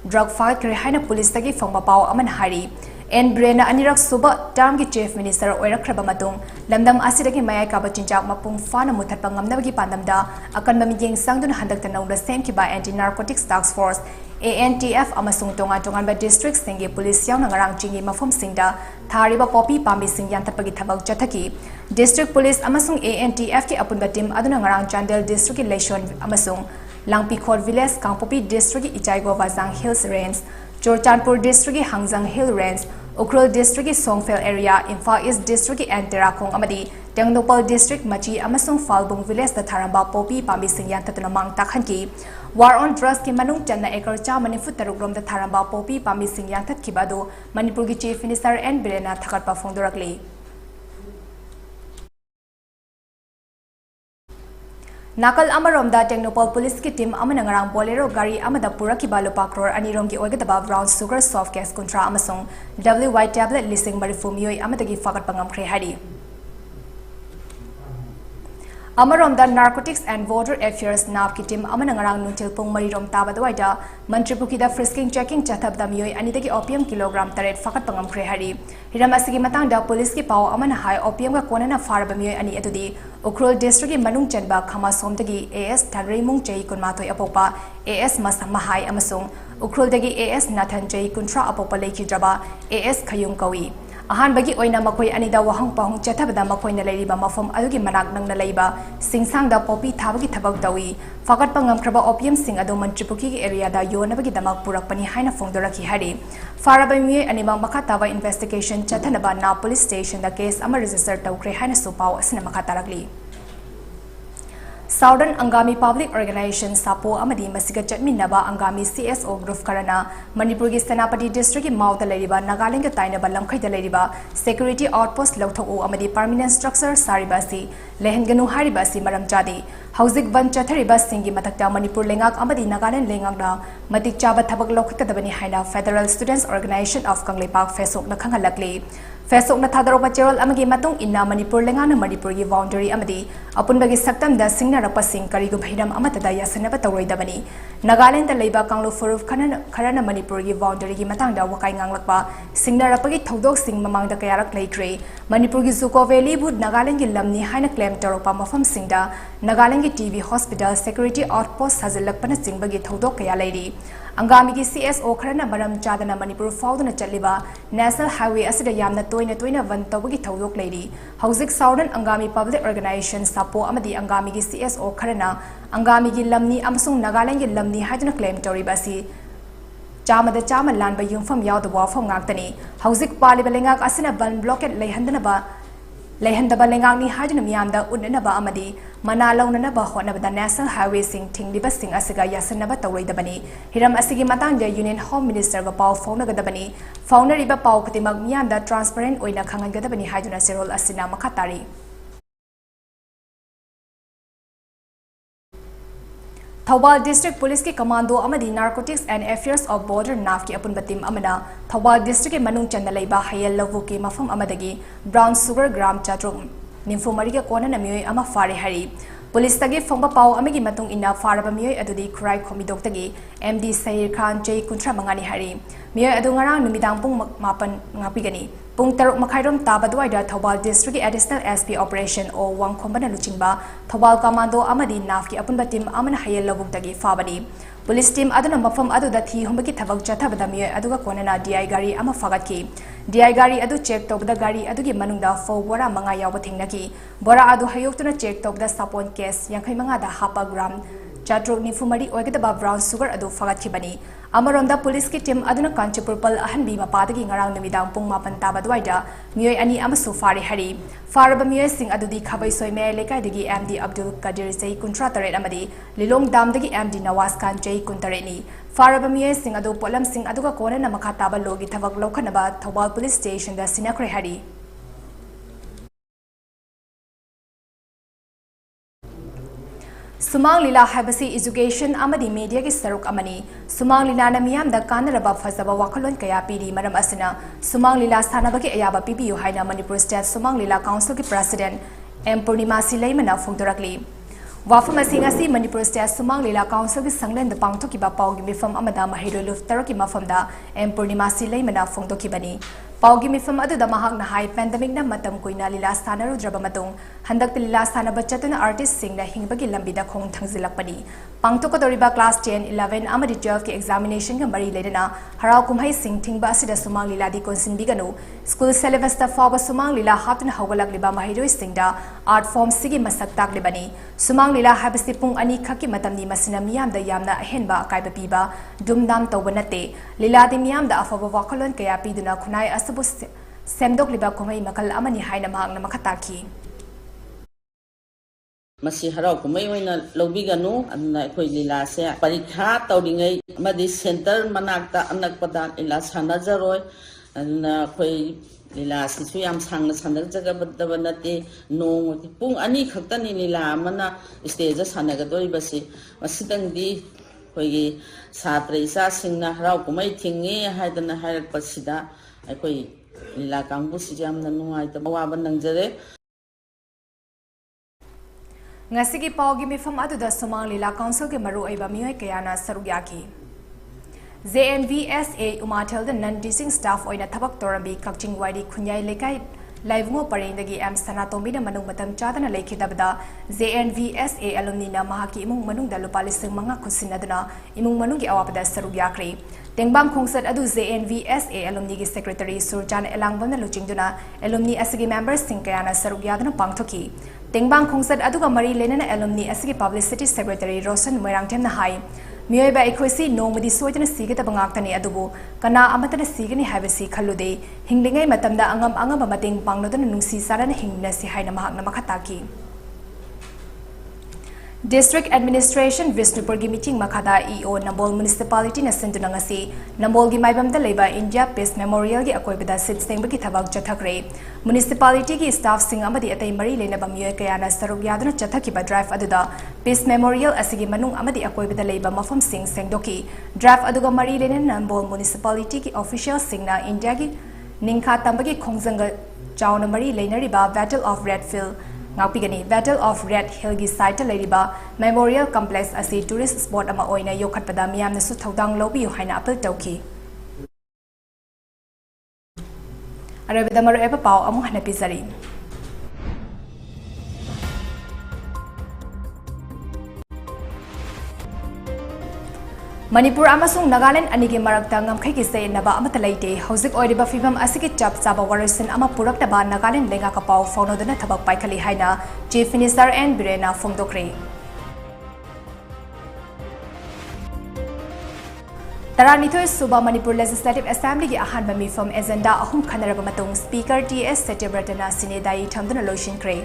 drug fight kre haina police dagi phongba paw aman hari N Biren अनिरक सुब term की chief minister ओइरखरबा मतुंग लमदम असिदगी मयाय काबा चिंचाक मपुंग फाना मुथतपा ngamnabagi pandamda akanba miyeng sangduna handakta nongda semkiba anti narcotics task force ANTF amasung tonga tongan ba district singi police yauna ngarang chingi mafom singda thariba popi pambi sing yantapagi thabak jathaki district police amasung ANTF ki apunba team aduna ngarang Chandel district ki leishon amasung langpikhor village kangpopi district ki ichaigo wazang hills range Chorchanpur district ki Hangjang Hill Range, Ukhrul district ki Songfel area, Imphal East district ki Anterakong amadi, Tengnopal district Machi amasung Falbung village da tharamba popi pambi singyan tatuna mang takhanki. War on drugs ki manung channa ekar cha mani fut taruk rom da tharamba popi pambi singyan tatkibado Manipur ki chief minister N Birena thakarpa phongdorakli. Nakal Amaromda Technopol Police ki team amana ngarang bolero gari amada puraki balupa crore anirom ki oigadaba brown sugar soft gas contra amasong WY tablet lising marifu mioi amadagi fakat pangamkhre hari Amaromda Narcotics and Border Affairs NAP ki team amana ngarang nuntil pung marirom tabadwaida Mantripuki da frisking checking chathabda mioi anidagi opium kilogram taret fakat pangamkhre hari hiram asigi matangda police ki paw amana hai opium ka konana farba mioi ani atudi Ukhrul district ki manung chanba khama somdagi AS Thanrei mung chei kunmathoi apopa AS Masamahai amasung Ukhrul dagi AS Nathan chei kuntra apopa leikidraba AS Khayung kawi ahan bagi oina makoi anida wahang pahung chathabada makoi na leiriba mafom adugi manak nang na leiba singsang da popi thabagi thabak dawi fakat pangam khraba opium sing adu Mantripuki ki area da yonabagi damak purak pani haina phongdoraki hari faraba mi animang makataba investigation chathanaba na police station da case ama register tawkre haina supau asina makatarakli Southern Angami Public Organization Sapo Amadi Masiga Chatminaba Angami CSO Group Karana Manipur gi Senapati District ki Mauda Leriba Nagaland ka Tainaba Lamkhai da Leriba Security Outpost Lawthok Amadi Permanent Structure Saribasi Lehenganu Haribasi Maram Jadi Hauzik Ban Chathariba Singi Matakta Manipur Lengak Amadi Nagaland Lengak da Matik Chaba Thabak Lokakadabani Haina Federal Students Organization of Kangleipak Fesok na Khangalakli Fesok na thadaropa cherol amagi matung inna Manipur lengana Manipur gi boundary amadi apunbagi saktam da singna rapasing karigu bhiram amatada yasanaba tawroidabani Nagaland da leiba kanglo furuf kharana Manipur gi boundary gi matang da wakai nganglakpa singna rapagi thodok sing mamang da kayarak leikre Manipur gi Zuko Valley bud Nagaland gi lamni haina claim taropa mafam singda Nagaland gi TV hospital security outpost hazilakpana singbagi thodok kaya leiri Angami ki CSO kharana maram chadana Manipur fauduna chaliba National Highway asida yamna toina van tawagi thodok leiri Hauzik Southern Angami Public Organization Sapo amadi Angami ki CSO kharana Angami ki lamni amasung Nagaland ki lamni haiduna claim toribasi Chamada chama lanba yungfam yawda wafam ngaktani Hauzik paliba lengak asina ban blockade leihandaba lengak ni haiduna miyamda unanaba amadi mana launanaba hotnabada National Highway sing thingliba sing asiga yasanaba tawroidabani hiram asigi matangda Union Home Minister ga paw phaunagadabani faunariba paw khutimak miyamda transparent oina khangangadabani haiduna serol asina makhatari Thawal District Police ki Commando amadi Narcotics and Affairs of Border NAF ki apun batim amana Thawal District ki manung chanda leiba hayal lawu ki mafam amadagi brown sugar gram chatrung nimfumari ka kona na miyoy ama fare hari Police tagi fongba pau amigi matung ina faraba miyoy adudi khurai khomidok tagi MD Sahir Khan Jay kuntra mangani hari miyoy adu ngarang numidang pung mapan ngapigani Pung taruk makhairom tabaduaida Thawal District Additional SP Operation o wangkhombana luchingba Thawal Commando amadi NAF ki apun batim amana hayal labuk tagi fabani Police team aduna mafam adu dathi humbaki thabak chathabada miyoy aduga konana DI gari ama fagatki DI gari adu check tobda gari adugi manungda fo bora manga yawa thingnaki bora adu hayoktuna check tobda sapon case yankhai manga da hapa gram Chatrok ni fumari oigedaba brown sugar adu fagatki bani Amaronda police ki team aduna Kanchipur pal ahan bi mapadagi ngarang numidang pung mapan tabadwaida miyoy ani amasu fari hari faraba miyoy sing adudi khabai soime lekai dagi MD Abdul Kadir Jay kuntra taret amadi Lilong dam dagi MD Nawaz Khan Jay kuntareni faraba miyoy sing adu polam sing aduga kona na makha taba logi thabak lokhanaba Thawal police station da sinakre hari Sumang Lila Habasi Education Amadi Media ki Saruk Amani Sumang Lila na miyam da kanaraba fazaba wakalon kaya pidi maram asina Sumang Lila sanabaki ayaba PPU haina Manipur State Sumang Lila Council ki President M Purnima Silaimana Fungturakli Wafam asingasi Manipur State Sumang Lila Council ki sanglen da pangtoki ba pawgi mifam amada mahiro luf taraki mafamda M Purnima Silaimana Fungtoki bani Paugi mifam adu da mahak na high pandemic na matam kuina lila sana rudraba matung handak lila sana bachatuna artist sing na hingbagi lambida khong thangzilakpani pangto ko doriba class 10 11 amadi 12 ki examination ga mari ledana harau kumhai sing thingba asida sumang lila di konsin biganu school syllabus ta fawba sumang lila hatuna hawgalak liba mahiro singda art form sigi masak tak libani sumang lila habisi pung ani khaki matam ni masina miyam da yamna ahenba kaiba piba dumdam tawbanate lila di miyam da afawa wakalon kaya piduna khunai Semdok liba kumai makal amani haina mahang na makataki. Masi harau kumai waina lobiganu anna koi lila se parikha tawdingai madi center manakta anak padan ila sana jaroi anna koi lila sisu yam sangna sanak jaga baddabanate no pung ani khaktani lila mana stage sanaga doi basi masidangdi koi satra isa singna harau kumai thingi haidana hairak pasida Akoi lila kangbu sijam na nungai ta mawaban nangjare Ngasigi paugi mifam adu da Sumang Lila Council ke maru aiba miyoy kayana sarugyaki JNVSA umatel da non-teaching staff oina thabak torambi kakching waidi khunyai lekai live mo parendagi am sanatombi na manung matam chadana lekhidabda JNVSA alumni na mahaki imung manung da lupa lising manga khusinaduna imung manung ki awapada sarugyakri Tengbang Khongsat adu JNVSA alumni ki secretary Surjan Elangbam na luchingduna alumni asigi members singkayana sarugyadana pangthoki Tengbang Khongsat adu ka mari lenana alumni asigi publicity secretary Rosan Moirangthem na hai Miyoiba ekhoisi nongmadi soidana sigata bangaktani adubu kana amatana sigani habasi khallude hinglingai matamda angam mateng pangnodana nungsi sarana hingna si haina mahakna makhataki District Administration Visnupur gi meeting makhada EO Nambol Municipality na sinduna ngasi Nambol gi MAIBAM da leba India Peace Memorial gi akoibada sit sengba ki thabak chathakre Municipality gi staff sing amadi atai mari lena bamyoy kayana saruk yaduna chathaki ba drive aduda Peace Memorial asigi manung amadi akoibada leba mafam sing sengdoki drive aduga mari lena Nambol Municipality gi official sing na India gi ningkha tambagi khongjanga chauna mari lenariba Battle of Redfield Ngapigani Battle of Red Hill gi site leriba Memorial Complex asi tourist spot ama oina yokhatpada miyamna su thodang lobi haina appeal tawki Arabida maru epa pau amu hana pizari Manipur amasung Nagaland anigi marakta ngamkhai ki se naba amata leite hauzik oiriba fibam asiki chap chaba warasin ama purakta ba Nagaland lenga ka pau faunodana thabak paikhali haina Chief Minister N Birena Fongdokre Taranithoi Suba Manipur Legislative Assembly ki ahanba mifam agenda ahum khanaraba matung Speaker TS Setebratana Sinedai thamdana loishinkre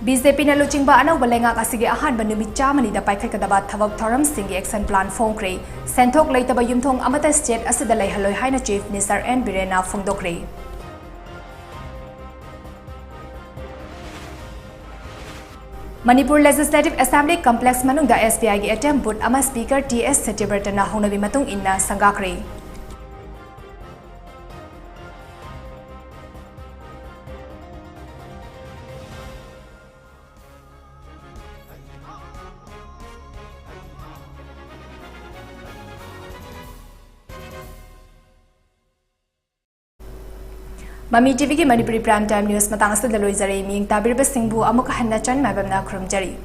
BJP na luchingba anau balenga kasige ahan banumi chamani da paikhai kadaba thabak thoram singi action plan phongkre senthok leitaba yumthong amata state asida lei haloi haina Chief Minister N Birena Fongdokre Manipur Legislative Assembly Complex manungda SPI gi attempt booth ama Speaker TS Setibertana hongnabi matung inna sangakri. Mami TV ki Manipuri Prime Time News matang sa daloy zari ming tabir ba singbu amuk hanna chan mabam na khrum jari.